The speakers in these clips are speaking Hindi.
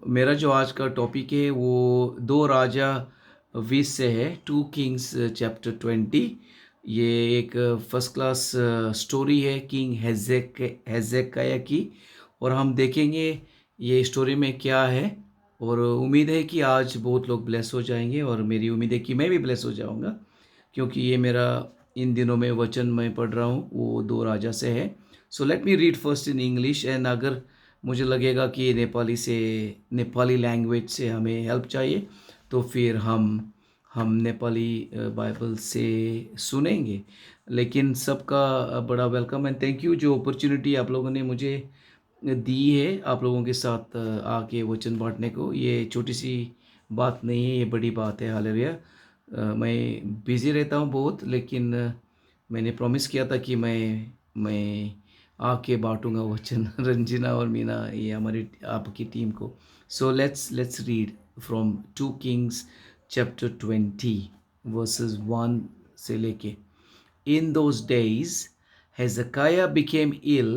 मेरा जो आज का टॉपिक है वो दो राजा 20 से है, 2 किंग्स चैप्टर 20। ये एक फर्स्ट क्लास स्टोरी है किंग हेजेकिया की। और हम देखेंगे ये स्टोरी में क्या है। और उम्मीद है कि आज बहुत लोग ब्लेस हो जाएंगे, और मेरी उम्मीद है कि मैं भी ब्लेस हो जाऊंगा, क्योंकि ये मेरा इन दिनों में वचन मैं पढ़ रहा हूँ वो दो राजा से है। So let me read first in English, and अगर मुझे लगेगा कि नेपाली लैंग्वेज से हमें हेल्प चाहिए, तो फिर हम नेपाली बाइबल से सुनेंगे। लेकिन सबका बड़ा वेलकम एंड थैंक यू, जो अपॉर्चुनिटी आप लोगों ने मुझे दी है आप लोगों के साथ आके वचन बांटने को। ये छोटी सी बात नहीं है, ये बड़ी बात है। हालेलुया। मैं बिज़ी रहता हूँ बहुत, लेकिन मैंने प्रॉमिस किया था कि मैं आके बांटूंगा वचन रंजना और मीना, ये हमारी आपकी टीम को। So let's read from 2 Kings chapter 20 versus 1 से लेके। In those days, Hezekiah became ill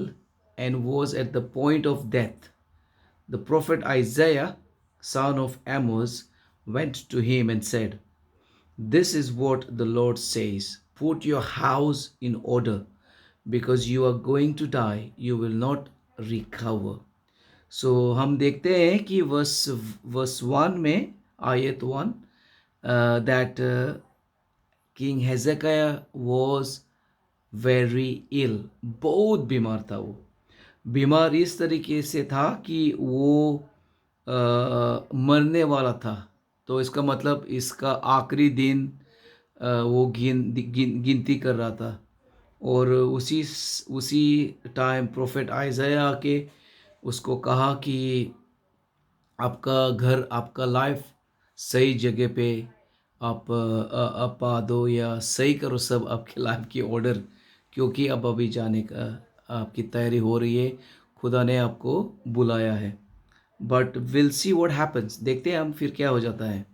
and was at the point of death. The prophet Isaiah, son of Amos, went to him and said, "This is what the Lord says: Put your house in order, because you are going to die, you will not recover." हम देखते हैं कि वर्स 1 में, आयत 1, दैट किंग हेजेकिया वॉज वेरी इल। बहुत बीमार था वो। बीमार इस तरीके से था कि वो मरने वाला था। तो इसका मतलब इसका आखिरी दिन वो गिनती कर रहा था। और उसी टाइम प्रोफेट आइज़ाया आके उसको कहा कि आपका घर, आपका लाइफ सही जगह पे आप पा दो, या सही करो सब आपके लाइफ की ऑर्डर, क्योंकि अब अभी जाने का आपकी तैयारी हो रही है। खुदा ने आपको बुलाया है। But will see what happens, देखते हैं हम फिर क्या हो जाता है।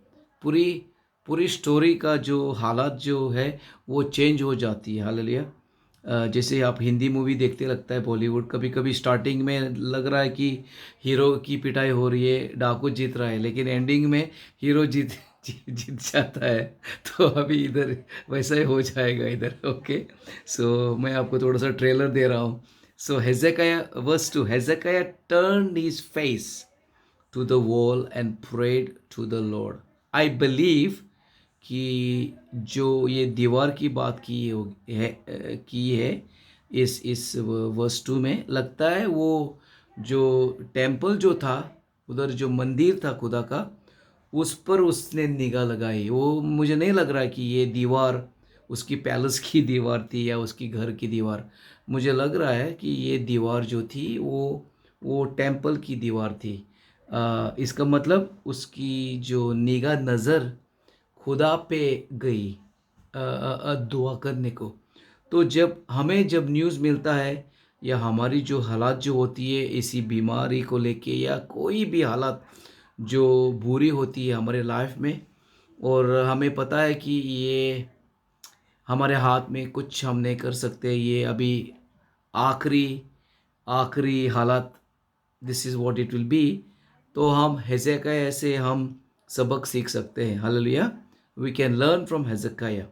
पूरी पूरी स्टोरी का जो हालात जो है वो चेंज हो जाती है। हालेलुया। जैसे आप हिंदी मूवी देखते, लगता है बॉलीवुड, कभी कभी स्टार्टिंग में लग रहा है कि हीरो की पिटाई हो रही है, डाकू जीत रहा है, लेकिन एंडिंग में हीरो जीत जाता है। तो अभी इधर वैसा ही हो जाएगा इधर। ओके। मैं आपको थोड़ा सा ट्रेलर दे रहा हूँ। Hezekiah, verse 2, Hezekiah turned his face to the wall and prayed to the Lord. I believe कि जो ये दीवार की बात की है इस वर्स 2 में, लगता है वो जो टेम्पल जो था, उधर जो मंदिर था खुदा का, उस पर उसने निगाह लगाई। वो मुझे नहीं लग रहा कि ये दीवार उसकी पैलेस की दीवार थी या उसकी घर की दीवार। मुझे लग रहा है कि ये दीवार जो थी वो टेम्पल की दीवार थी। इसका मतलब उसकी जो निगाह नज़र खुदा पे गई दुआ करने को। तो जब न्यूज़ मिलता है, या हमारी जो हालात जो होती है इसी बीमारी को लेके, या कोई भी हालात जो बुरी होती है हमारे लाइफ में, और हमें पता है कि ये हमारे हाथ में कुछ हम नहीं कर सकते, ये अभी आखिरी आखिरी हालात, this is what it will be. तो हम हेजेकिया से हम सबक सीख सकते हैं। Hallelujah. We can learn from Hezekiah.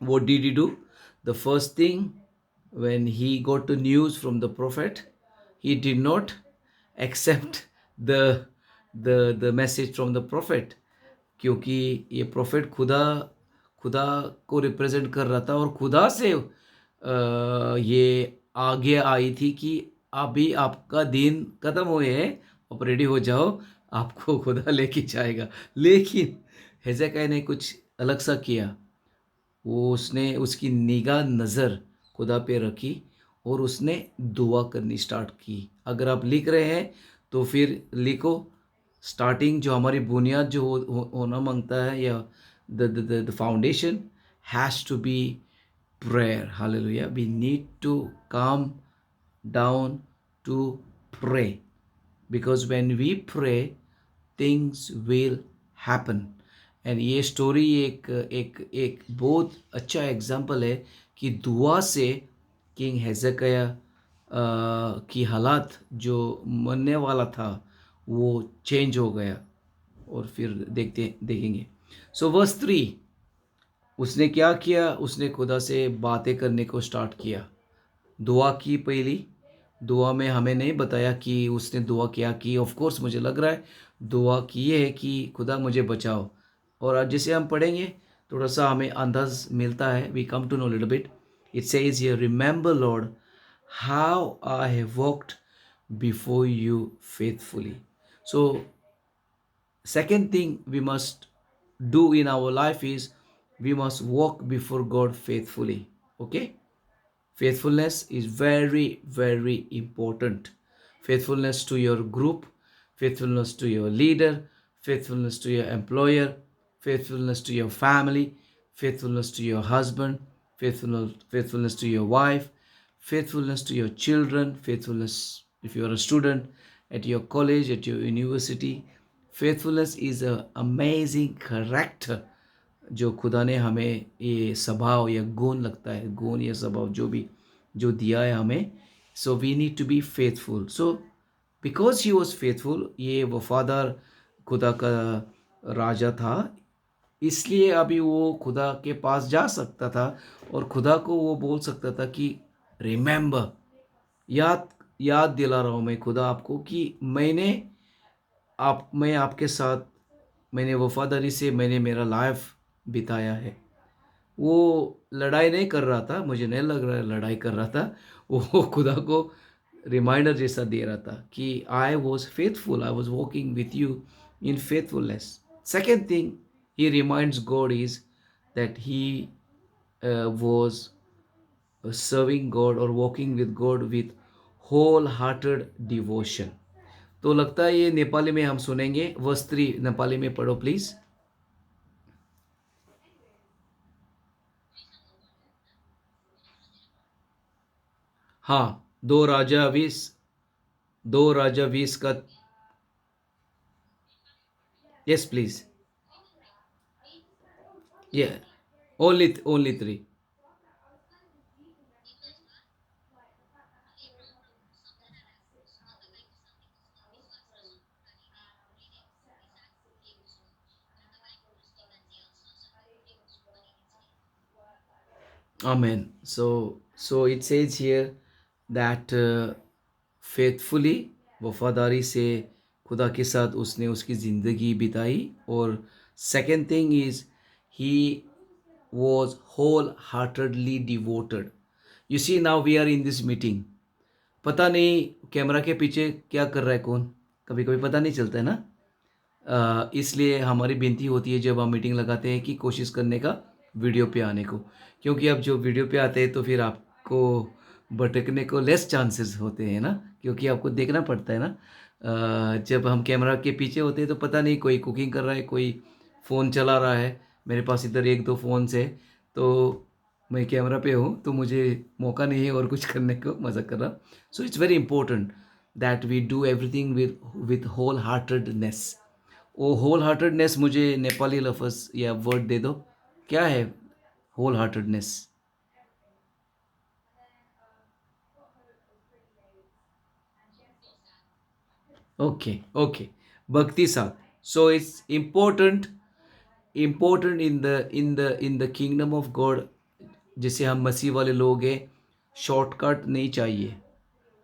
What did he do? The first thing, when he got the news from the prophet, he did not accept the the message from the prophet, क्योंकि ये प्रोफेट खुदा खुदा को रिप्रेजेंट कर रहा था, और खुदा से ये आगे आई थी कि अभी आपका दिन ख़त्म हुए हैं, आप रेडी हो जाओ, आपको खुदा लेके जाएगा। लेकिन हेजेकिया ने कुछ अलग सा किया। वो उसने उसकी निगाह नज़र खुदा पे रखी, और उसने दुआ करनी स्टार्ट की। अगर आप लिख रहे हैं तो फिर लिखो, स्टार्टिंग जो हमारी बुनियाद जो होना मांगता है, या the foundation has to be prayer. Hallelujah. We need to calm down to pray, because when we pray, things will happen. And ये स्टोरी एक एक एक बहुत अच्छा एग्जाम्पल है कि दुआ से किंग हेजेकिया की हालात जो मरने वाला था, वो चेंज हो गया। और फिर देखेंगे। सो वर्स 3, उसने क्या किया, उसने खुदा से बातें करने को स्टार्ट किया। दुआ की पहली। दुआ में हमें नहीं बताया कि उसने दुआ क्या की। ऑफ कोर्स मुझे लग रहा है दुआ की है कि खुदा मुझे बचाओ। और आज जैसे हम पढ़ेंगे थोड़ा सा हमें अंदाज मिलता है। We come to know little bit. It says here, remember Lord how I have walked before you faithfully. So second thing we must do in our life is we must walk before God faithfully. Okay? Faithfulness is very, very important. Faithfulness to your group, faithfulness to your leader, faithfulness to your employer, faithfulness to your family, faithfulness to your husband, faithfulness to your wife, faithfulness to your children, faithfulness if you are a student at your college, at your university. Faithfulness is a amazing character जो खुदा ने हमें ये स्वभाव या गुण लगता है, गुण या स्वभाव जो भी जो दिया है हमें। So we need to be faithful. So because he was faithful, ये वफादार खुदा का राजा था, इसलिए अभी वो खुदा के पास जा सकता था और खुदा को वो बोल सकता था कि रिमेंबर, याद याद दिला रहा हूँ मैं खुदा आपको कि मैं आपके साथ, मैंने वफादारी से मैंने मेरा लाइफ बिताया है। वो लड़ाई नहीं कर रहा था, मुझे नहीं लग रहा है लड़ाई कर रहा था। वो खुदा को रिमाइंडर जैसा दे रहा था कि I was faithful, I was walking with you in faithfulness. Second thing he reminds God is that he was serving God और walking with God with whole hearted devotion. तो लगता है ये नेपाली में हम सुनेंगे। वर्स 3 नेपाली में पढ़ो प्लीज। हाँ, दो राजा 20 का। Yes please. Yeah, only three. Amen. So it says here that faithfully, वफादारी से खुदा के साथ उसने उसकी ज़िंदगी बिताई। और second thing is he was wholeheartedly devoted. You see, now we are in this meeting. पता नहीं कैमरा के पीछे क्या कर रहा है कौन, कभी कभी पता नहीं चलता है ना। इसलिए हमारी विनती होती है जब हम मीटिंग लगाते हैं कि कोशिश करने का वीडियो पे आने को, क्योंकि अब जो वीडियो पे आते हैं तो फिर आपको भटकने को लेस चांसेस होते हैं ना, क्योंकि आपको देखना पड़ता है ना। जब हम कैमरा के पीछे होते हैं तो पता नहीं कोई कुकिंग कर रहा है, कोई फ़ोन चला रहा है। मेरे पास इधर एक दो फ़ोन्स है, तो मैं कैमरा पे हूँ तो मुझे मौका नहीं है और कुछ करने को, मज़ा कर रहा। So it's very important that we do everything with whole heartedness. वो होल हार्टेडनेस मुझे नेपाली लफ्ज़ या वर्ड दे दो, क्या है होल हार्टेडनेस? ओके ओके, भक्ति साथ। सो it's important in the kingdom of God. जैसे हम मसीह वाले लोग हैं, शॉर्टकट नहीं चाहिए,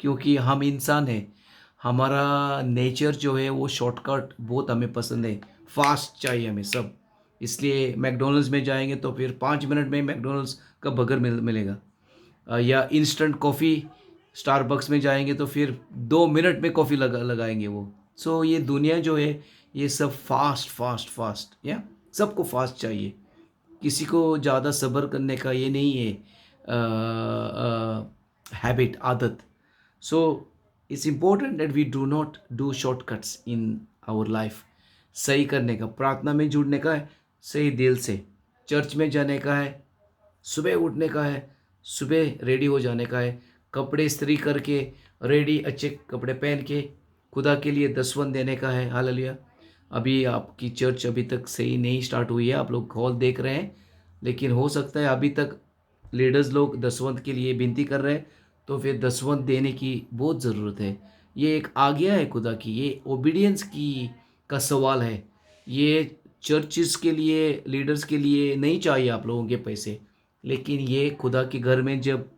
क्योंकि हम इंसान हैं। हमारा नेचर जो है वो शॉर्टकट बहुत हमें पसंद है, फास्ट चाहिए हमें सब। इसलिए मैकडोनल्ड्स में जाएंगे तो फिर 5 मिनट में मैकडोनल्ड्स का बर्गर मिलेगा। या इंस्टेंट कॉफ़ी, स्टारबक्स में जाएंगे तो फिर 2 मिनट में कॉफ़ी लगाएंगे वो। सो ये दुनिया जो है ये सब फास्ट फास्ट फास्ट, या सबको फास्ट चाहिए, किसी को ज़्यादा सब्र करने का ये नहीं है हैबिट, आदत। So it's important that we do not do shortcuts in our life. सही करने का, प्रार्थना में जुड़ने का है सही दिल से, चर्च में जाने का है, सुबह उठने का है, सुबह रेडी हो जाने का है, कपड़े इस्त्री करके रेडी अच्छे कपड़े पहन के खुदा के लिए दसवन देने का है। हालेलुया। अभी आपकी चर्च अभी तक सही नहीं स्टार्ट हुई है, आप लोग हॉल देख रहे हैं, लेकिन हो सकता है अभी तक लीडर्स लोग दसवंत के लिए विनती कर रहे हैं, तो फिर दसवंत देने की बहुत ज़रूरत है। ये एक आज्ञा है खुदा की, ये ओबीडियंस की का सवाल है। ये चर्चिज़ के लिए, लीडर्स के लिए नहीं चाहिए आप लोगों के पैसे, लेकिन ये खुदा के घर में जब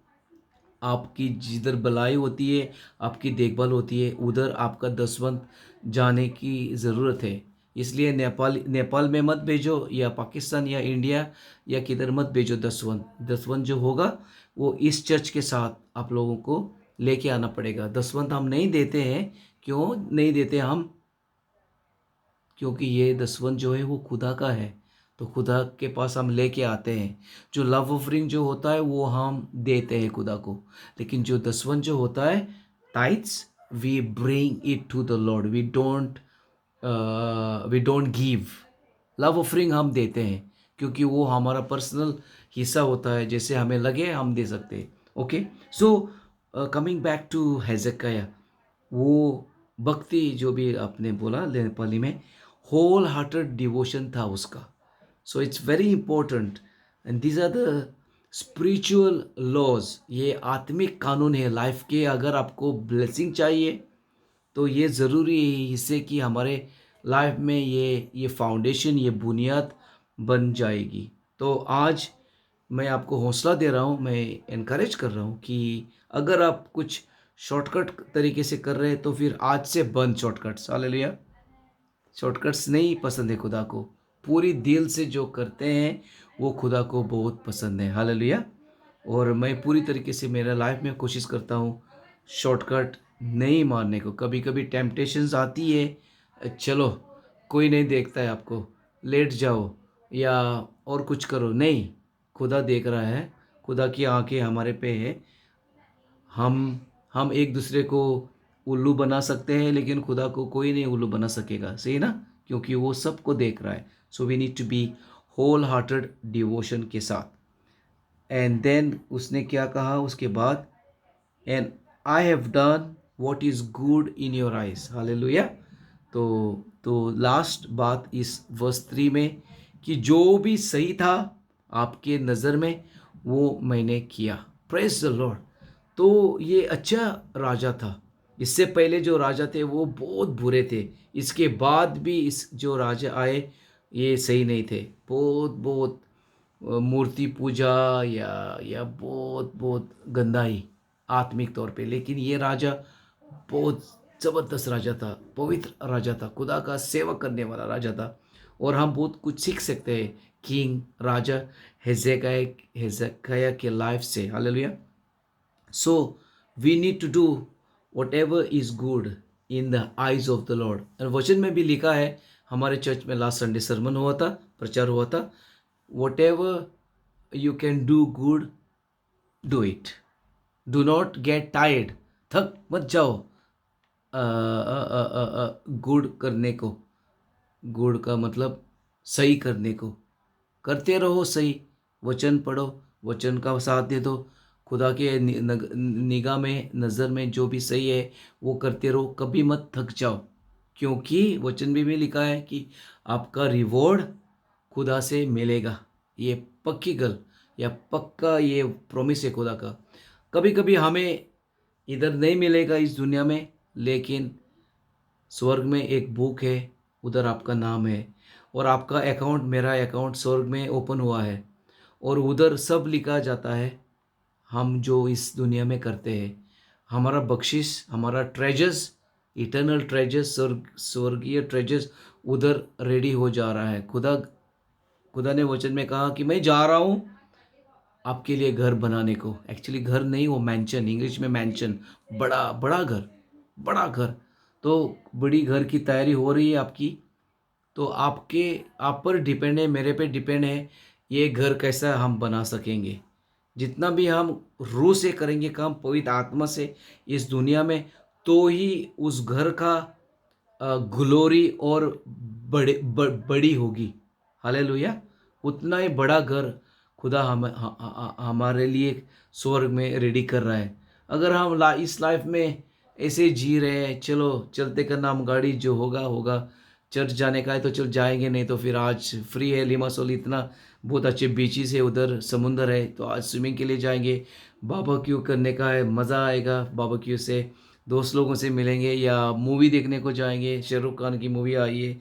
आपकी जिधर भलाई होती है, आपकी देखभाल होती है, उधर आपका दसवंत जाने की ज़रूरत है। इसलिए नेपाल में मत भेजो, या पाकिस्तान या इंडिया या किधर मत भेजो दसवंत। दसवंत जो होगा वो इस चर्च के साथ आप लोगों को लेके आना पड़ेगा। दसवंत हम नहीं देते हैं। क्यों नहीं देते हम? क्योंकि ये दसवंत जो है वो खुदा का है, तो खुदा के पास हम लेके आते हैं। जो लव ऑफरिंग जो होता है वो हम देते हैं खुदा को, लेकिन जो दसवंत जो होता है, tithes, we bring it to the Lord. We don't give. Love offering हम देते हैं, क्योंकि वो हमारा पर्सनल हिस्सा होता है, जैसे हमें लगे हम दे सकते हैं। Okay, so coming back to Hezekiah, वो भक्ति जो भी आपने बोला नेपाली में, होल हार्टेड डिवोशन था उसका। So it's very important, and these are the spiritual laws. ये आत्मिक कानून है लाइफ के। अगर आपको ब्लेसिंग चाहिए तो ये ज़रूरी है इससे कि हमारे लाइफ में ये फाउंडेशन, ये बुनियाद बन जाएगी। तो आज मैं आपको हौसला दे रहा हूँ, मैं इनकरेज कर रहा हूँ कि अगर आप कुछ शॉर्टकट तरीके से कर रहे हैं तो फिर आज से बंद शॉर्टकट्स। हालेलुया। शॉर्टकट्स नहीं पसंद है खुदा को। पूरी दिल से जो करते हैं वो खुदा को बहुत पसंद है। हालेलुया। और मैं पूरी तरीके से मेरा लाइफ में कोशिश करता हूँ शॉर्टकट नहीं मारने को। कभी कभी टेम्पटेशंस आती है, चलो कोई नहीं देखता है आपको, लेट जाओ या और कुछ करो। नहीं, खुदा देख रहा है, खुदा की आंखें हमारे पे है। हम हम एक दूसरे को उल्लू बना सकते हैं, लेकिन खुदा को कोई नहीं उल्लू बना सकेगा। सही ना? क्योंकि वो सबको देख रहा है। So we need to be whole hearted devotion के साथ। एंड देन उसने क्या कहा उसके बाद? And I have done what is good in your eyes. Hallelujah. तो लास्ट बात इस वर्स 3 में, कि जो भी सही था आपके नज़र में वो मैंने किया। Praise the Lord. तो ये अच्छा राजा था। इससे पहले जो राजा थे वो बहुत बुरे थे। इसके बाद भी इस जो राजा आए ये सही नहीं थे। बहुत बहुत मूर्ति पूजा या बहुत बहुत गंदाई आत्मिक तौर पे। लेकिन ये राजा बहुत ज़बरदस्त राजा था, पवित्र राजा था, खुदा का सेवा करने वाला राजा था। और हम बहुत कुछ सीख सकते हैं किंग राजा हेzekiah के लाइफ से। Hallelujah. So we need to do whatever is good in the eyes of the Lord. और वचन में भी लिखा है, हमारे चर्च में लास्ट संडे सरमन हुआ था, प्रचार हुआ था, what ever you can do good, do it. Do not get tired. थक मत जाओ गुड करने को। गुड का मतलब सही करने को। करते रहो सही। वचन पढ़ो, वचन का साथ दे दो। खुदा के निगाह में, नज़र में जो भी सही है वो करते रहो, कभी मत थक जाओ। क्योंकि वचन में भी लिखा है कि आपका रिवॉर्ड खुदा से मिलेगा। ये पक्की गल या पक्का ये प्रॉमिस है खुदा का। कभी कभी हमें इधर नहीं मिलेगा इस दुनिया में, लेकिन स्वर्ग में एक बुक है, उधर आपका नाम है, और आपका अकाउंट, मेरा अकाउंट स्वर्ग में ओपन हुआ है, और उधर सब लिखा जाता है हम जो इस दुनिया में करते हैं। हमारा बख्शिश, हमारा ट्रेजर्स, इटर्नल ट्रेजर्स, स्वर्गीय ट्रेजर्स उधर रेडी हो जा रहा है। खुदा ने वचन में कहा कि मैं जा रहा हूँ आपके लिए घर बनाने को। एक्चुअली घर नहीं, वो मैंशन, इंग्लिश में मैंशन, बड़ा बड़ा घर, बड़ा घर। तो बड़ी घर की तैयारी हो रही है आपकी। तो आप पर डिपेंड है, मेरे पे डिपेंड है, ये घर कैसा हम बना सकेंगे। जितना भी हम रूह से करेंगे काम, पवित्र आत्मा से इस दुनिया में, तो ही उस घर का ग्लोरी और बड़ी होगी। हालेलुया। उतना ही बड़ा घर खुदा हमारे लिए स्वर्ग में रेडी कर रहा है। अगर हम इस लाइफ में ऐसे जी रहे हैं, चलो चलते का नाम गाड़ी, जो होगा होगा, चर्च जाने का है तो चल जाएंगे, नहीं तो फिर आज फ्री है लिमासोल, इतना बहुत अच्छे बीचेस है, उधर समुंदर है, तो आज स्विमिंग के लिए जाएंगे। बारबेक्यू करने का है, मज़ा आएगा बारबेक्यू से। दोस्त लोगों से मिलेंगे या मूवी देखने को जाएंगे। शाहरुख खान की मूवी आई है,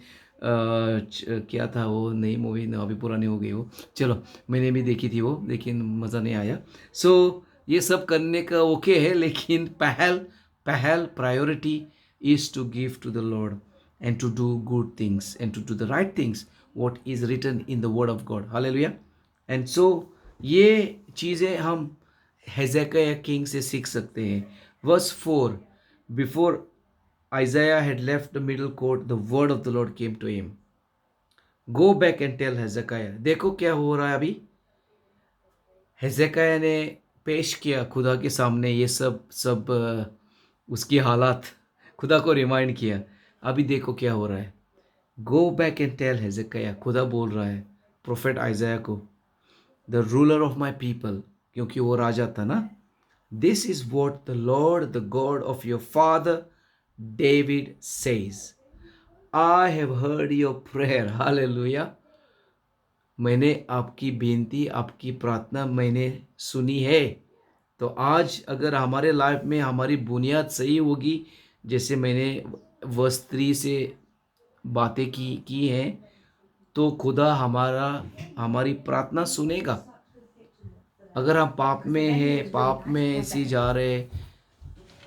क्या था वो नई मूवी ना, अभी पुरानी हो गई वो। चलो, मैंने भी देखी थी वो, लेकिन मज़ा नहीं आया। सो ये सब करने का ओके है, लेकिन पहल पहल priority is to give to the Lord and to do good things and to do the right things what is written in the word of God. Hallelujah. And so ये चीज़ें हम हेzekiah किंग से सीख सकते हैं। Verse 4, before Isaiah had left the middle court, the word of the Lord came to him. Go back and tell Hezekiah. देखो क्या हो रहा है अभी। हेजेकिय्याह ने पेश किया खुदा के सामने ये सब सब उसकी हालात, खुदा को रिमाइंड किया। अभी देखो क्या हो रहा है। गो बैक एंड टेल हेजेकिय्याह, खुदा बोल रहा है प्रोफेट आइज़ाया को, the ruler of my people, क्योंकि वो राजा था ना। This is what the Lord the God of your father David says, I have heard your prayer. Hallelujah. मैंने आपकी बेनती, आपकी प्रार्थना मैंने सुनी है। तो आज अगर हमारे लाइफ में हमारी बुनियाद सही होगी, जैसे मैंने वर्स 3 से बातें की हैं, तो खुदा हमारी प्रार्थना सुनेगा। अगर हम पाप में हैं, पाप में ऐसे जा रहे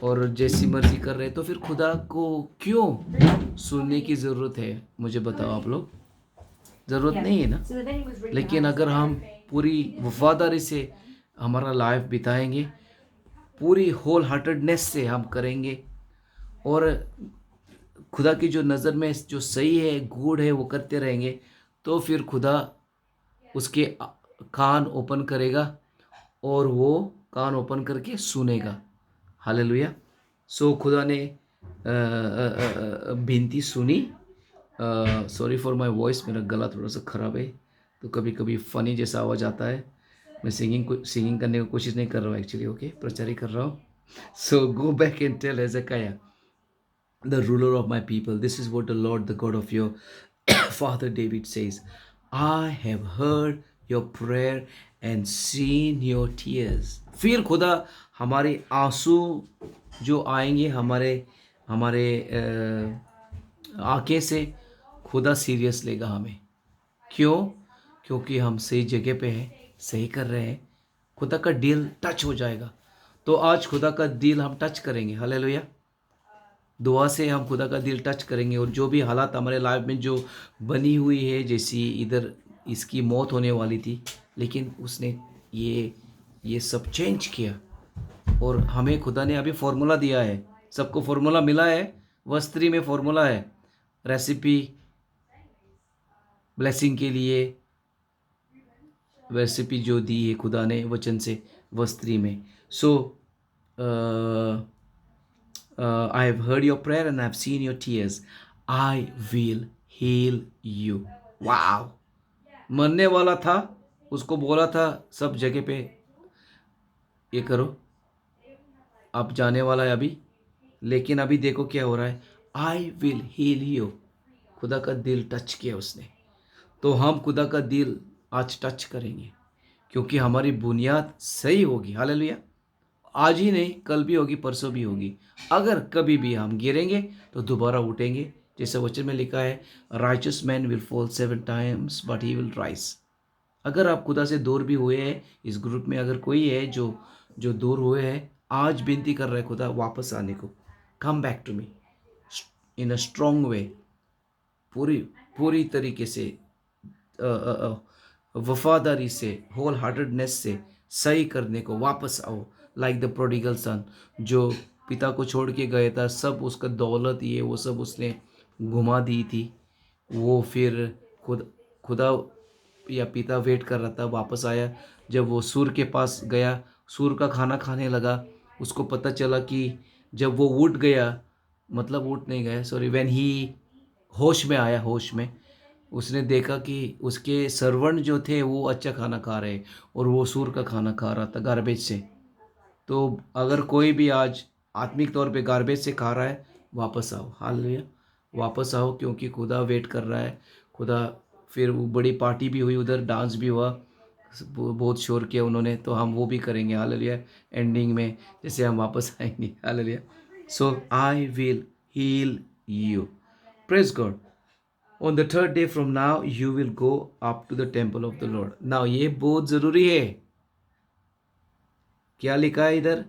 और जैसी मर्जी कर रहे, तो फिर खुदा को क्यों सुनने की ज़रूरत है? मुझे बताओ आप लोग, ज़रूरत नहीं है ना। लेकिन अगर हम पूरी वफादारी से हमारा लाइफ बिताएंगे, पूरी होल हार्टेडनेस से हम करेंगे, और खुदा की जो नज़र में जो सही है, गुड है, वो करते रहेंगे, तो फिर खुदा उसके कान ओपन करेगा और वो कान ओपन करके सुनेगा। हालेलुया। सो खुदा ने विनती सुनी। सॉरी फॉर माय वॉइस, मेरा गला थोड़ा सा ख़राब है, तो कभी कभी फ़नी जैसा आवाज़ आता है। मैं सिंगिंग करने की कोशिश नहीं कर रहा हूँ एक्चुअली, ओके, प्रचार ही कर रहा हूँ। So go back and tell Hezekiah, the ruler of my people, this is what the Lord, the God of your father David says, I have heard your prayer and seen your tears. फिर खुदा हमारे आंसू जो आएंगे, हमारे हमारे आंखें से, खुदा सीरियस लेगा हमें। क्यों? क्योंकि हम सही जगह पे हैं, सही कर रहे हैं, खुदा का दिल टच हो जाएगा। तो आज खुदा का दिल हम टच करेंगे। हालेलुया। दुआ से हम खुदा का दिल टच करेंगे, और जो भी हालात हमारे लाइफ में जो बनी हुई है, जैसी इधर इसकी मौत होने वाली थी, लेकिन उसने ये सब चेंज किया, और हमें खुदा ने अभी फॉर्मूला दिया है। सबको फॉर्मूला मिला है। वस्त्री में फॉर्मूला है, रेसिपी ब्लेसिंग के लिए, रेसिपी जो दी है खुदा ने वचन से वस्त्री में। सो I have heard your prayer and I have seen your tears. I will heal you. Wow! मरने वाला था, उसको बोला था सब जगह पे ये करो, अब जाने वाला है अभी, लेकिन अभी देखो क्या हो रहा है। I will heal you. खुदा का दिल टच किया उसने। तो हम खुदा का दिल आज टच करेंगे, क्योंकि हमारी बुनियाद सही होगी। हालेलुया। आज ही नहीं, कल भी होगी, परसों भी होगी। अगर कभी भी हम गिरेंगे तो दोबारा उठेंगे, जैसे वचन में लिखा है, righteous man will fall 7 times but he will rise. अगर आप खुदा से दूर भी हुए हैं, इस ग्रुप में अगर कोई है जो दूर हुए हैं, आज विनती कर रहे हैं खुदा वापस आने को। Come back to me in a strong way, पूरी पूरी तरीके से, वफादारी से, होल हार्टेडनेस से सही करने को वापस आओ। लाइक द प्रोडिगल सन, जो पिता को छोड़ के गया था, सब उसका दौलत ये वो सब उसने घुमा दी थी। वो फिर खुदा या पिता वेट कर रहा था, वापस आया। जब वो सूर के पास गया, सूर का खाना खाने लगा, उसको पता चला कि जब वो उठ गया, मतलब उठ नहीं गया, सॉरी, व्हेन ही होश में आया, होश में उसने देखा कि उसके सर्वेंट जो थे वो अच्छा खाना खा रहे, और वो सूर का खाना खा रहा था, गार्बेज से। तो अगर कोई भी आज आत्मिक तौर पे गार्बेज से खा रहा है, वापस आओ। हालेलुया। वापस आओ, क्योंकि खुदा वेट कर रहा है। खुदा, फिर वो बड़ी पार्टी भी हुई उधर, डांस भी हुआ, बहुत शोर किया उन्होंने, तो हम वो भी करेंगे। हालेलुया। एंडिंग में जैसे हम वापस आएंगे। Hallelujah. So I will heal you. Praise God. On the third day from now you will go up to the temple of the Lord. Now ये बहुत जरूरी है. क्या लिखा है इधर?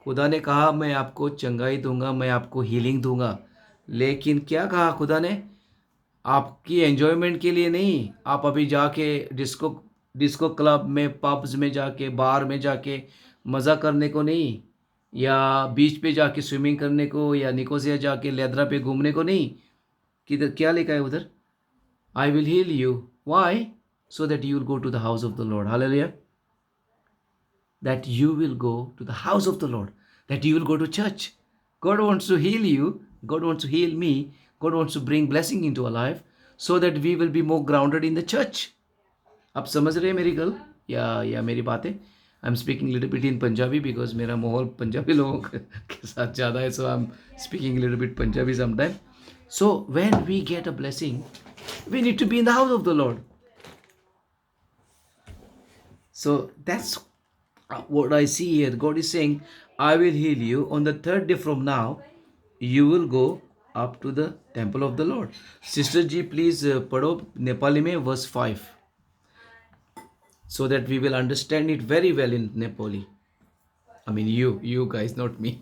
खुदा ने कहा मैं आपको चंगाई दूंगा, मैं आपको हीलिंग दूंगा, लेकिन क्या कहा खुदा ने? आपकी एंजॉयमेंट के लिए नहीं. आप अभी जाके डिस्को डिस्को क्लब में, पब्स में जाके, बार में जाके मज़ा करने को नहीं, या बीच पे जाके स्विमिंग करने को, या निकोसिया जाके लेदरा पे घूमने को नहीं. किधर क्या लिखा है उधर? I will heal you. Why? So that you will go to the house of the Lord. Hallelujah. That you will go to the house of the Lord, that you will go to church. God wants to heal you, God wants to heal me, God wants to bring blessing into our life so that we will be more grounded in the church. आप समझ रहे हैं मेरी गल या मेरी बातें? I am speaking little bit in Punjabi because मेरा माहौल पंजाबी लोगों के साथ ज़्यादा है, so I am speaking little bit Punjabi sometime. So when we get a blessing, we need to be in the house of the Lord. So that's what I see here. God is saying, I will heal you. On the third day from now, you will go up to the temple of the Lord. Sister Ji, please पढ़ो नेपाली में verse 5 so that we will understand it very well in Nepali. I mean you guys, not me.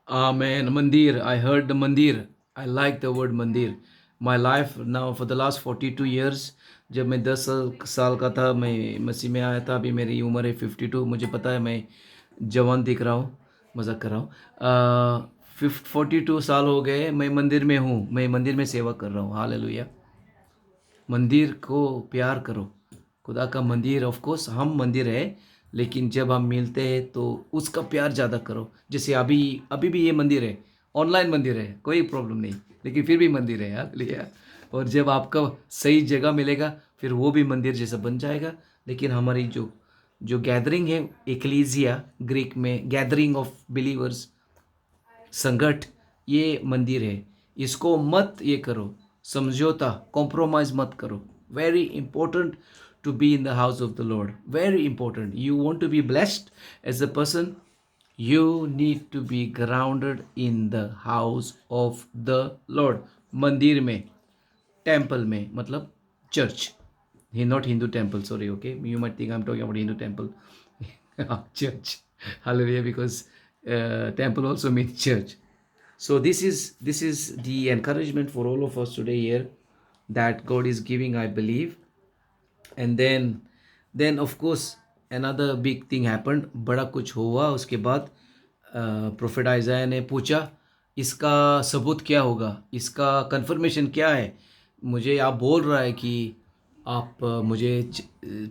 Amen. Mandir. I heard the mandir. I like the word mandir. My life now for the last 42 years, जब मैं 10 साल का था मैं मसीह में आया था. अभी मेरी उम्र है 52. मुझे पता है मैं जवान दिख रहा हूँ, मजाक कर रहा हूँ. 42 साल हो गए मैं मंदिर में हूँ, मैं मंदिर में सेवा कर रहा हूँ. हालेलुया. मंदिर को प्यार करो. खुदा का मंदिर, ऑफ कोर्स हम मंदिर है, लेकिन जब हम मिलते हैं तो उसका प्यार ज़्यादा करो. जैसे अभी अभी भी ये मंदिर है, ऑनलाइन मंदिर है, कोई प्रॉब्लम नहीं, लेकिन फिर भी मंदिर है यार लिया. और जब आपका सही जगह मिलेगा फिर वो भी मंदिर जैसा बन जाएगा. लेकिन हमारी जो जो गैदरिंग है, एक्लीसिया ग्रीक में गैदरिंग ऑफ बिलीवर्स, संगठ, ये मंदिर है. इसको मत ये करो, समझौता, कॉम्प्रोमाइज मत करो. Very important to be in the house of the Lord. Very important. You want to be blessed as a person, you need to be grounded in the house of the Lord. मंदिर में, टेम्पल में, मतलब church. He not Hindu temple, sorry, okay? You might think I'm talking about Hindu temple. Church. Hallelujah, because temple also means church. So this is the encouragement for all of us today here that God is giving, I believe. And then of course another big thing happened. बड़ा कुछ हुआ. उसके बाद प्रोफेट आइज़ाया ने पूछा, इसका सबूत क्या होगा, इसका कंफर्मेशन क्या है? मुझे आप बोल रहा है कि आप मुझे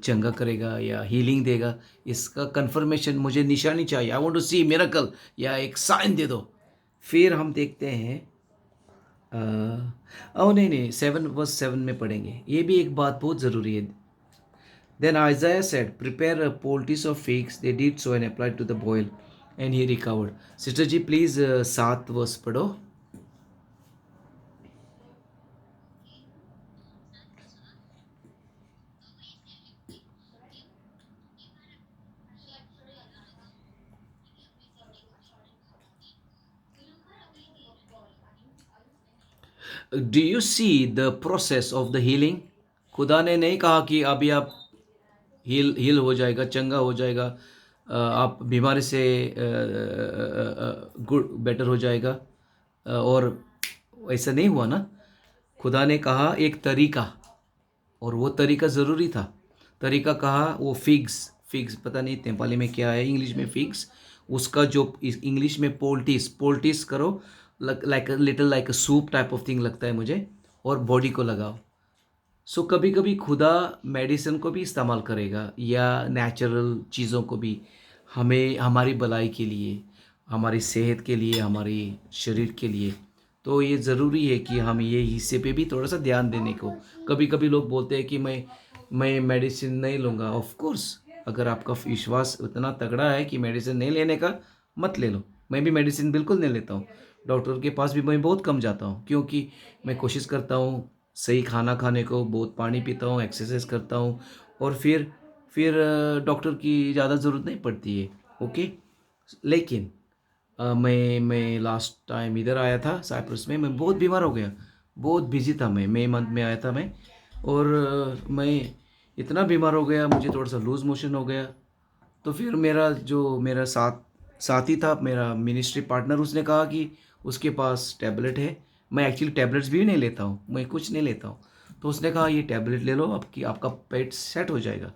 चंगा करेगा या हीलिंग देगा, इसका कंफर्मेशन मुझे निशानी चाहिए. I want to see miracle, या एक साइन दे दो. फिर हम देखते हैं नहीं 7 में पढ़ेंगे. ये भी एक बात बहुत ज़रूरी है. Then Isaiah said, prepare a poultice of figs. They did so and applied to the boil, and he recovered. Sister ji, please 7 verse पढ़ो. Do you see the process of the healing? खुदा ने नहीं कहा कि अभी आप हील हो जाएगा, चंगा हो जाएगा, आप बीमारी से गुड बेटर हो जाएगा, और ऐसा नहीं हुआ ना. खुदा ने कहा एक तरीका, और वो तरीका ज़रूरी था. तरीका कहा वो फिग्स पता नहीं नेपाली में क्या है, इंग्लिश में फिग्स. उसका जो इंग्लिश में पोल्टिस करो, like little like a soup type of thing लगता है मुझे, और बॉडी को लगाओ. सो कभी कभी खुदा मेडिसिन को भी इस्तेमाल करेगा, या नेचुरल चीज़ों को भी, हमें हमारी भलाई के लिए, हमारी सेहत के लिए, हमारी शरीर के लिए. तो ये ज़रूरी है कि हम ये हिस्से पे भी थोड़ा सा ध्यान देने को. कभी कभी लोग बोलते हैं कि मैं मैं मेडिसिन नहीं लूँगा। ऑफ कोर्स अगर आपका विश्वास उतना तगड़ा है कि मेडिसिन नहीं लेने का, मत ले लो। मैं भी मेडिसिन बिल्कुल नहीं लेता हूँ। डॉक्टर के पास भी मैं बहुत कम जाता हूँ, क्योंकि मैं कोशिश करता हूँ सही खाना खाने को, बहुत पानी पीता हूँ, एक्सरसाइज करता हूँ, और फिर डॉक्टर की ज़्यादा ज़रूरत नहीं पड़ती है। ओके। लेकिन मैं लास्ट टाइम इधर आया था साइप्रस में, मैं बहुत बीमार हो गया। बहुत बिजी था, मैं मई मंथ में आया था मैं। और मैं इतना बीमार हो गया, मुझे थोड़ा सा लूज़ मोशन हो गया। तो फिर मेरा साथी था, मेरा मिनिस्ट्री पार्टनर, उसने कहा कि उसके पास टैबलेट है। मैं एक्चुअली टैबलेट्स भी नहीं लेता हूँ, मैं कुछ नहीं लेता हूँ। तो उसने कहा ये टैबलेट ले लो, आपका पेट सेट हो जाएगा।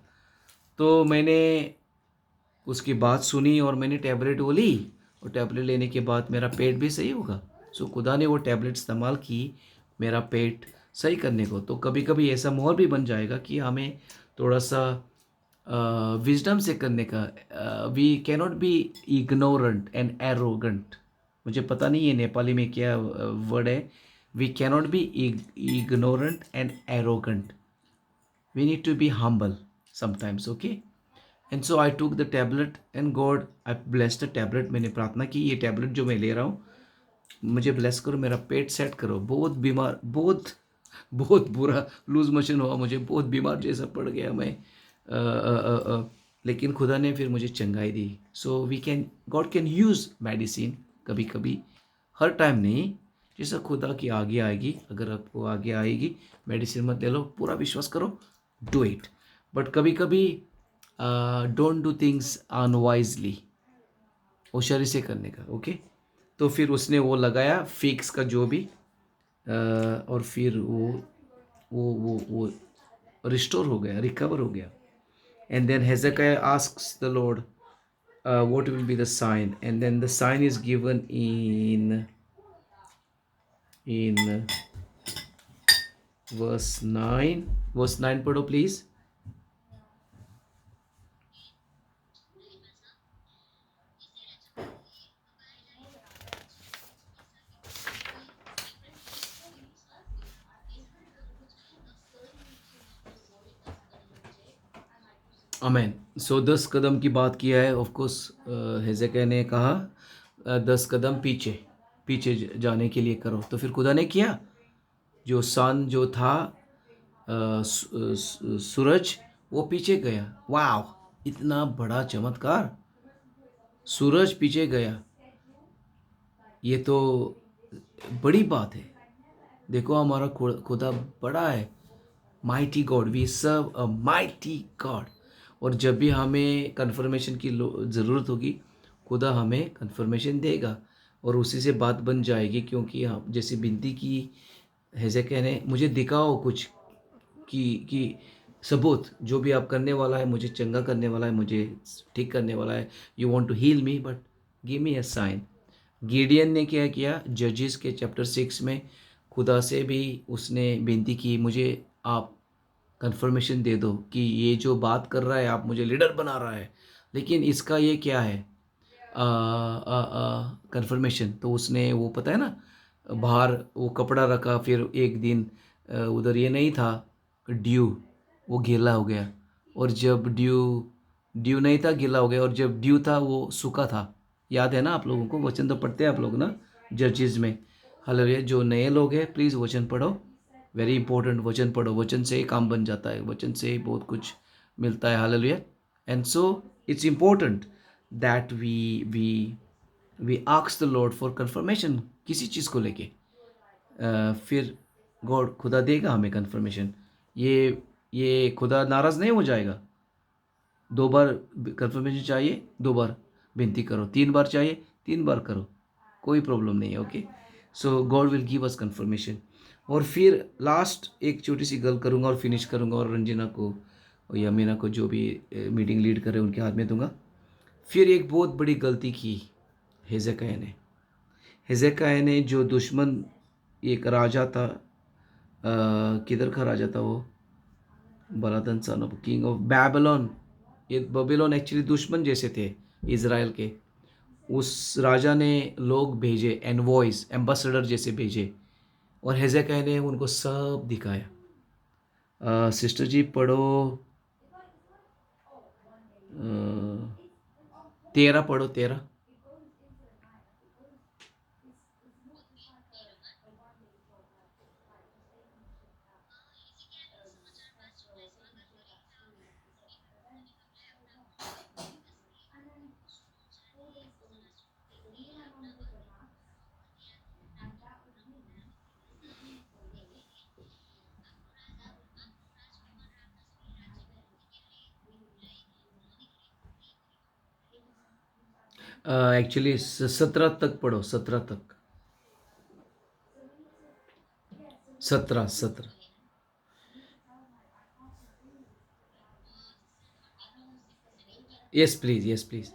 तो मैंने उसकी बात सुनी और मैंने टैबलेट वो ली, और टैबलेट लेने के बाद मेरा पेट भी सही होगा। सो खुदा ने वो टैबलेट इस्तेमाल की मेरा पेट सही करने को। तो कभी कभी ऐसा माहौल भी बन जाएगा कि हमें थोड़ा सा विजडम से करने का। We cannot be ignorant and arrogant. मुझे पता नहीं है नेपाली में क्या वर्ड है। We cannot be ignorant and arrogant. We need to be humble sometimes. Okay. And so I took the tablet and God I bless the tablet. मैंने प्रार्थना की, ये टैबलेट जो मैं ले रहा हूँ मुझे ब्लेस करो, मेरा पेट सेट करो। बहुत बीमार, बहुत बहुत बुरा लूज मोशन हुआ मुझे, बहुत बीमार जैसा पड़ गया मैं। लेकिन खुदा ने फिर मुझे चंगाई दी। So we can, God can use medicine कभी कभी, हर टाइम नहीं। जैसा खुदा की आगे आएगी, अगर आपको आगे आएगी, मेडिसिन मत ले लो, पूरा विश्वास करो, डू इट। बट कभी कभी डोंट डू थिंग्स अनवाइजली, होशियारी से करने का। ओके। तो फिर उसने वो लगाया फिक्स का जो भी, और फिर वो रिस्टोर हो गया, रिकवर हो गया। And then Hezekiah asks the Lord, what will be the sign, and then the sign is given in verse 9 पढ़ो प्लीज। अमेन। सो 10 कदम की बात किया है। ऑफ कोर्स हेजेकिय्याह ने कहा 10 कदम पीछे पीछे जाने के लिए करो। तो फिर खुदा ने किया, जो सन जो था, सूरज, वो पीछे गया। वाह, इतना बड़ा चमत्कार, सूरज पीछे गया। ये तो बड़ी बात है। देखो हमारा खुदा बड़ा है। Mighty God, we serve a mighty God. और जब भी हमें कंफर्मेशन की ज़रूरत होगी, खुदा हमें कंफर्मेशन देगा और उसी से बात बन जाएगी। क्योंकि हम जैसे विनती की हेजेकिय्याह ने, मुझे दिखाओ कुछ कि सबूत, जो भी आप करने वाला है, मुझे चंगा करने वाला है, मुझे ठीक करने वाला है। You want to heal me, but give me a sign. Gideon ने क्या किया, जजेस के चैप्टर 6 में खुदा से भी उसने विनती की, मुझे आप कंफर्मेशन दे दो कि ये जो बात कर रहा है, आप मुझे लीडर बना रहा है, लेकिन इसका ये क्या है कंफर्मेशन। तो उसने वो पता है ना, बाहर वो कपड़ा रखा, फिर एक दिन उधर ये नहीं था ड्यू, वो गीला हो गया। और जब ड्यू ड्यू नहीं था, गीला हो गया। और जब ड्यू था, वो सूखा था। याद है ना आप लोगों को? वचन तो पढ़ते हैं आप लोग ना, जजेस में। हालेलुया। जो नए लोग हैं प्लीज़ वचन पढ़ो, वेरी इंपॉर्टेंट। वचन पढ़ो, वचन से ही काम बन जाता है, वचन से ही बहुत कुछ मिलता है। Hallelujah. And so it's important that we ask the Lord for confirmation किसी चीज़ को लेके। फिर गॉड, खुदा देगा हमें कंफर्मेशन। ये खुदा नाराज़ नहीं हो जाएगा। 2 बार कंफर्मेशन चाहिए, 2 बार विनती करो। 3 बार चाहिए, 3 बार करो, कोई प्रॉब्लम नहीं है। Okay. So God will give us confirmation. और फिर लास्ट एक छोटी सी गल करूँगा और फिनिश करूँगा, और रंजना को और यमीना को, जो भी मीटिंग लीड कर रहे हैं, उनके हाथ में दूंगा। फिर एक बहुत बड़ी गलती की हेजेकिय्याह ने जो दुश्मन, एक राजा था, किधर का राजा था वो, बलादन सन ऑफ किंग ऑफ बैबलोन। ये बबीलोन एक्चुअली दुश्मन जैसे थे इज़राइल के। उस राजा ने लोग भेजे, एनवॉइस, एम्बेसडर जैसे भेजे, और हेजेकिय्याह ने उनको सब दिखाया। सिस्टर जी पढ़ो, 13 पढ़ो, 13। एक्चुअली 17 तक पढ़ो, 17 तक। 17, 17। Yes please, yes please.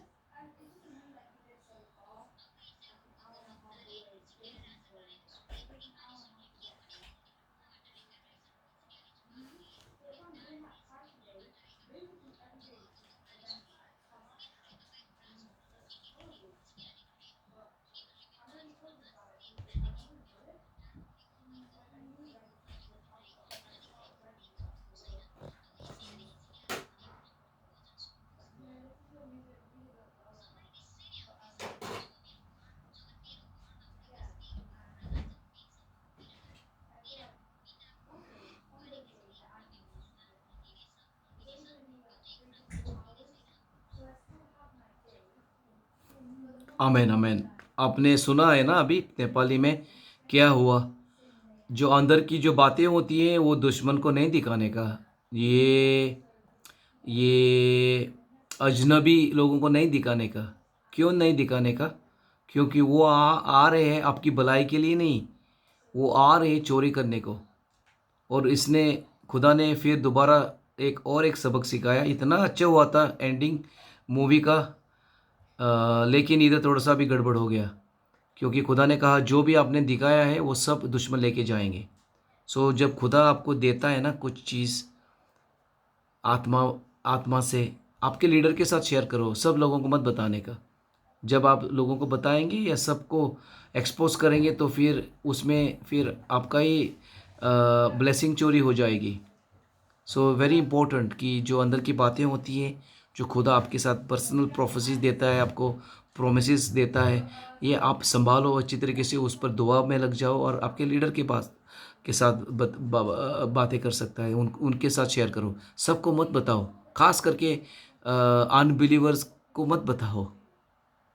Amen, amen. आपने सुना है ना अभी नेपाली में क्या हुआ? जो अंदर की जो बातें होती हैं वो दुश्मन को नहीं दिखाने का। ये अजनबी लोगों को नहीं दिखाने का। क्यों नहीं दिखाने का? क्योंकि वो आ रहे हैं आपकी भलाई के लिए नहीं, वो आ रहे हैं चोरी करने को। और इसने खुदा ने फिर दोबारा एक सबक सिखाया। इतना अच्छा हुआ था एंडिंग मूवी का, लेकिन इधर थोड़ा सा भी गड़बड़ हो गया। क्योंकि खुदा ने कहा जो भी आपने दिखाया है वो सब दुश्मन लेके जाएंगे। सो जब खुदा आपको देता है ना कुछ चीज़ आत्मा आत्मा से, आपके लीडर के साथ शेयर करो, सब लोगों को मत बताने का। जब आप लोगों को बताएंगे या सबको एक्सपोज करेंगे तो फिर उसमें फिर आपका ही ब्लेसिंग चोरी हो जाएगी। सो वेरी इंपॉर्टेंट कि जो अंदर की बातें होती हैं, जो खुदा आपके साथ पर्सनल प्रोफेसीज देता है, आपको प्रोमिस देता है, ये आप संभालो अच्छी तरीके से, उस पर दुआ में लग जाओ और आपके लीडर के पास के साथ बातें कर सकता है, उनके साथ शेयर करो। सबको मत बताओ, खास करके अनबिलीवर्स को मत बताओ।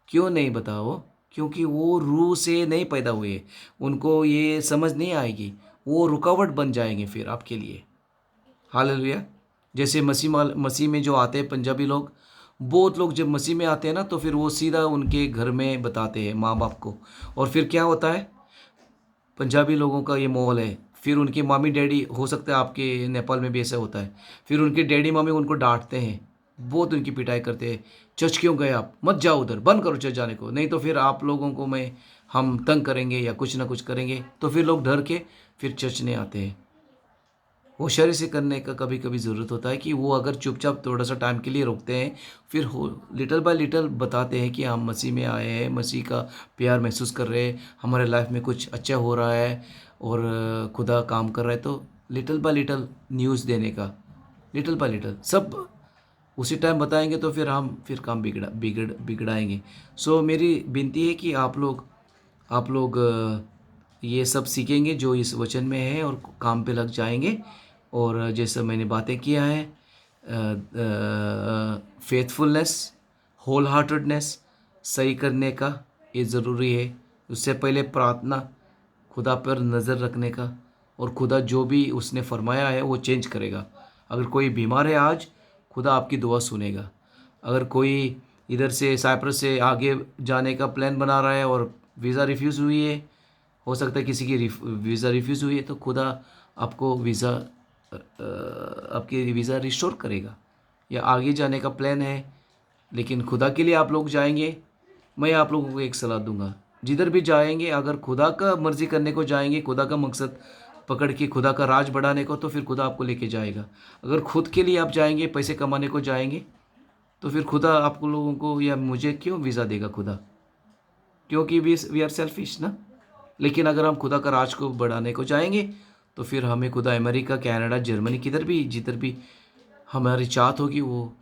क्यों नहीं बताओ? क्योंकि वो रूह से नहीं पैदा हुए, उनको ये समझ नहीं आएगी, वो रुकावट बन जाएंगे फिर आपके लिए। हालेलुया। जैसे मसीह में जो आते हैं पंजाबी लोग, बहुत लोग जब मसीह में आते हैं ना तो फिर वो सीधा उनके घर में बताते हैं माँ बाप को। और फिर क्या होता है, पंजाबी लोगों का ये माहौल है, फिर उनके मामी डैडी, हो सकता है आपके नेपाल में भी ऐसा होता है, फिर उनके डैडी मामी उनको डांटते हैं, बहुत उनकी पिटाई करते हैं। चर्च क्यों गए आप, मत जाओ उधर, बंद करो चर्च जाने को, नहीं तो फिर आप लोगों को मैं हम तंग करेंगे या कुछ ना कुछ करेंगे। तो फिर लोग डर के फिर चर्च नहीं आते हैं। होशियारी से करने का कभी कभी ज़रूरत होता है कि वो अगर चुपचाप थोड़ा सा टाइम के लिए रोकते हैं, फिर हो लिटल बाय लिटल बताते हैं कि हम मसीह में आए हैं, मसीह का प्यार महसूस कर रहे हैं, हमारे लाइफ में कुछ अच्छा हो रहा है और खुदा काम कर रहा है। तो लिटल बाय लिटल न्यूज़ देने का, लिटल बाय लिटल सब उसी टाइम बताएंगे तो फिर हम फिर काम बिगड़ाएंगे। सो मेरी विनती है कि आप लोग ये सब सीखेंगे जो इस वचन में है और काम पे लग जाएंगे। और जैसे मैंने बातें किया है, फेथफुलनेस, होल हार्टेडनेस, सही करने का ये ज़रूरी है। उससे पहले प्रार्थना, खुदा पर नज़र रखने का, और खुदा जो भी उसने फरमाया है वो चेंज करेगा। अगर कोई बीमार है आज, खुदा आपकी दुआ सुनेगा। अगर कोई इधर से साइप्रस से आगे जाने का प्लान बना रहा है और वीज़ा रिफ्यूज़ हुई है, हो सकता है किसी की वीज़ा रिफ्यूज़ हुई है, तो खुदा आपको आपके वीज़ा रिस्टोर करेगा। या आगे जाने का प्लान है लेकिन खुदा के लिए आप लोग जाएंगे, मैं आप लोगों को एक सलाह दूंगा, जिधर भी जाएंगे अगर खुदा का मर्ज़ी करने को जाएंगे, खुदा का मकसद पकड़ के खुदा का राज बढ़ाने को, तो फिर खुदा आपको लेके जाएगा। अगर खुद के लिए आप जाएंगे, पैसे कमाने को जाएंगे, तो फिर खुदा आप लोगों को या मुझे क्यों वीज़ा देगा खुदा? क्योंकि वी आर सेल्फिश ना। लेकिन अगर हम खुदा का राज को बढ़ाने को जाएंगे तो फिर हमें खुदा अमेरिका, कनाडा, जर्मनी किधर भी जिधर भी हमारी चाहत होगी वो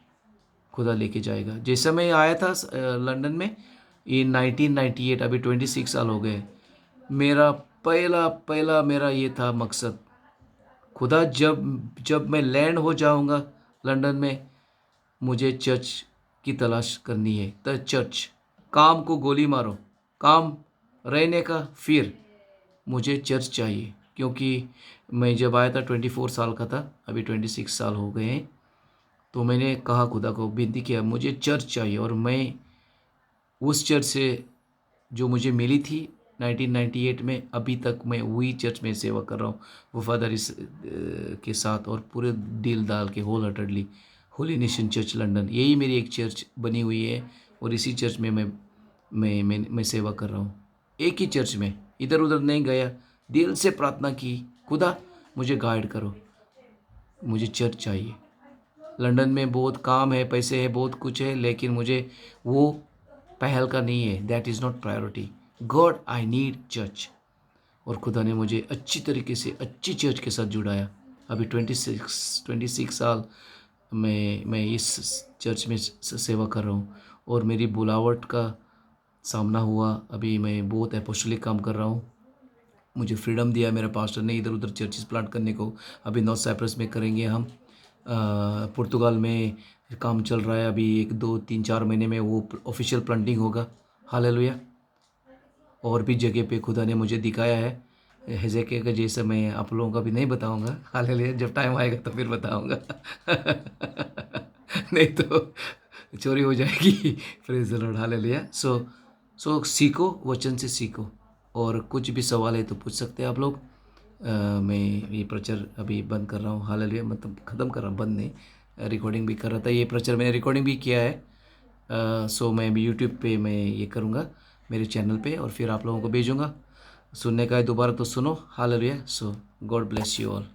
खुदा लेके जाएगा। जैसे मैं आया था लंदन में इन 1998, अभी 26 साल हो गए। मेरा पहला पहला मेरा ये था मकसद, खुदा जब जब मैं लैंड हो जाऊंगा लंदन में, मुझे चर्च की तलाश करनी है। द चर्च, काम को गोली मारो, काम रहने का, फिर मुझे चर्च चाहिए। क्योंकि मैं जब आया था 24 साल का था, अभी 26 साल हो गए हैं। तो मैंने कहा, खुदा को विनती किया, मुझे चर्च चाहिए। और मैं उस चर्च से जो मुझे मिली थी 1998 में, अभी तक मैं वही चर्च में सेवा कर रहा हूँ वफादारी के साथ और पूरे दिल डाल के, whole heartedly. Holy Nation Church London, यही मेरी एक चर्च बनी हुई है और इसी चर्च में मैं सेवा कर रहा हूँ। एक ही चर्च में, इधर उधर नहीं गया। दिल से प्रार्थना की, खुदा मुझे गाइड करो, मुझे चर्च चाहिए। लंदन में बहुत काम है, पैसे है, बहुत कुछ है, लेकिन मुझे वो पहल का नहीं है। That is not priority. God, I need church. और खुदा ने मुझे अच्छी तरीके से अच्छी चर्च के साथ जुड़ाया। अभी 26 साल मैं इस चर्च में सेवा कर रहा हूँ और मेरी बुलावट का सामना हुआ। अभी मैं बहुत एपोस्टोलिक काम कर रहा हूँ। मुझे फ्रीडम दिया मेरे पास्टर ने इधर उधर चर्चेस प्लांट करने को। अभी नॉर्थ साइप्रस में करेंगे हम, पुर्तगाल में काम चल रहा है। अभी 1 2 3 4 महीने में वो ऑफिशियल प्लांटिंग होगा। हालेलुया। और भी जगह पे खुदा ने मुझे दिखाया है, हेजेकिया का जैसा। मैं आप लोगों का भी नहीं बताऊंगा, हालेलुया, जब टाइम आएगा तो फिर बताऊंगा। नहीं तो चोरी हो जाएगी। Praise the Lord, hallelujah. So सीखो, वचन से सीखो। और कुछ भी सवाल है तो पूछ सकते हैं आप लोग। मैं ये प्रचार अभी बंद कर रहा हूँ, हालेलुया, मतलब ख़त्म कर रहा हूँ, बंद नहीं, रिकॉर्डिंग भी कर रहा था। ये प्रचार मैंने रिकॉर्डिंग भी किया है। सो मैं अभी यूट्यूब पे मैं ये करूँगा मेरे चैनल पे, और फिर आप लोगों को भेजूँगा। सुनने का है दोबारा तो सुनो, hallelujah. So God bless you all.